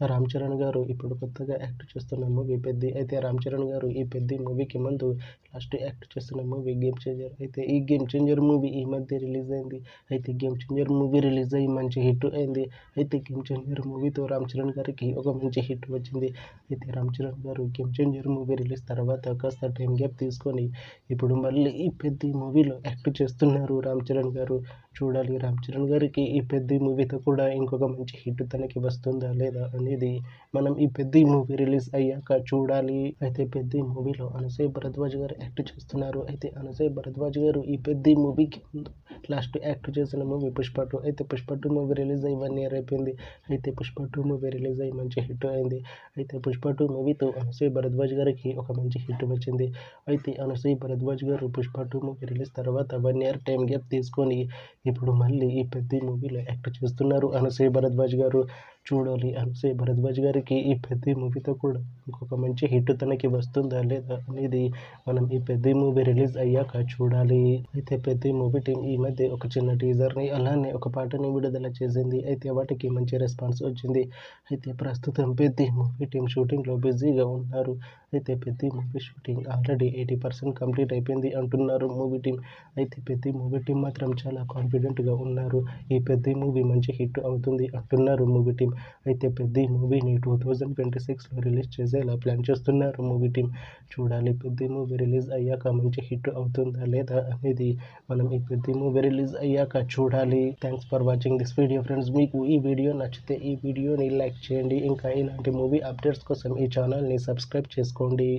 రామ్ చరణ్ గారు ఇప్పుడు కొత్తగా యాక్ట్ చేస్తున్న మూవీ 'పెద్ది'. అయితే రామ్ చరణ్ గారు ఈ 'పెద్ది' మూవీకి ముందు లాస్ట్ యాక్ట్ చేస్తున్న మూవీ 'గేమ్ చేంజర్'. అయితే ఈ 'గేమ్ చేంజర్' మూవీ ఈ మధ్య రిలీజ్ అయింది. అయితే 'గేమ్ చేంజర్' మూవీ రిలీజ్ అయ్యి మంచి హిట్ అయింది. అయితే 'గేమ్ చేంజర్' మూవీతో రామ్ చరణ్ గారికి ఒక మంచి హిట్ వచ్చింది. అయితే రామ్ చరణ్ గారు 'గేమ్ చేంజర్' మూవీ రిలీజ్ తర్వాత కాస్త టైం గ్యాప్ తీసుకొని ఇప్పుడు మళ్ళీ ఈ 'పెద్ది' మూవీలో యాక్ట్ చేస్తున్నారు రామ్ చరణ్ గారు. చూడాలి రామ్ చరణ్ గారికి ఈ 'పెద్ది' మూవీతో కూడా ఇంకొక మంచి హిట్ తనకి వస్తుందా లేదా అనేది మనం ఈ 'పెద్ది' మూవీ రిలీజ్ అయ్యాక చూడాలి. అయితే 'పెద్ది' మూవీలో అనసూయ భరద్వాజ్ గారు యాక్ట్ చేస్తున్నారు. అయితే అనసూయ భరద్వాజ్ గారు ఈ 'పెద్ది' మూవీకి ముందు లాస్ట్ యాక్ట్ చేసిన మూవీ 'పుష్ప 2'. అయితే 'పుష్ప 2' మూవీ రిలీజ్ అయ్యి 1 ఇయర్ అయిపోయింది. అయితే 'పుష్ప 2' మూవీ రిలీజ్ అయ్యి మంచి హిట్ అయింది. అయితే 'పుష్ప 2' మూవీతో అనసూయ భరద్వాజ్ గారికి ఒక మంచి హిట్ వచ్చింది. అయితే అనసూయ భరద్వాజ్ గారు 'పుష్ప 2' మూవీ రిలీజ్ తర్వాత 1 ఇయర్ టైం గ్యాప్ తీసుకొని ఇప్పుడు మళ్ళీ ఈ 'పెద్ది' మూవీలో యాక్ట్ చేస్తున్నారు అనసూయ భరద్వాజ్ గారు. చూడాలి అనసూయ భరద్వాజ్ గారికి ఈ 'పెద్ది' మూవీతో కూడా ఇంకొక మంచి హిట్ తనకి వస్తుందా లేదా అనేది మనం ఈ 'పెద్ది' మూవీ రిలీజ్ అయ్యాక చూడాలి. అయితే 'పెద్ది' మూవీ టీం ఈ మధ్య ఒక చిన్న టీజర్ని అలానే ఒక పాటని విడుదల చేసింది. అయితే వాటికి మంచి రెస్పాన్స్ వచ్చింది. అయితే ప్రస్తుతం 'పెద్ది' మూవీ టీం షూటింగ్లో బిజీగా ఉన్నారు. అయితే 'Peddi' movie shooting already 80% complete అయిపోయింది అంటున్నారు మూవీ టీం. అయితే 'పెద్ది' మూవీ టీం మాత్రం చాలా కాన్ఫిడెంట్గా ఉన్నారు. ఈ 'పెద్ది' మూవీ మంచి హిట్ అవుతుంది అంటున్నారు మూవీ టీం. అయితే 'పెద్ది' మూవీని 2026లో రిలీజ్ చేసేలా ప్లాన్ చేస్తున్నారు మూవీ టీం. చూడాలి 'పెద్ది' మూవీ రిలీజ్ అయ్యాక మంచి హిట్ అవుతుందా లేదా అనేది మనం ఈ 'పెద్ది' మూవీ రిలీజ్ అయ్యాక చూడాలి. Thanks for watching this video friends. మీకు ఈ వీడియో నచ్చితే ఈ వీడియోని లైక్ చేయండి. ఇంకా ఇలాంటి మూవీ అప్డేట్స్ కోసం ఈ ఛానల్ని సబ్స్క్రైబ్ చేసుకోండి.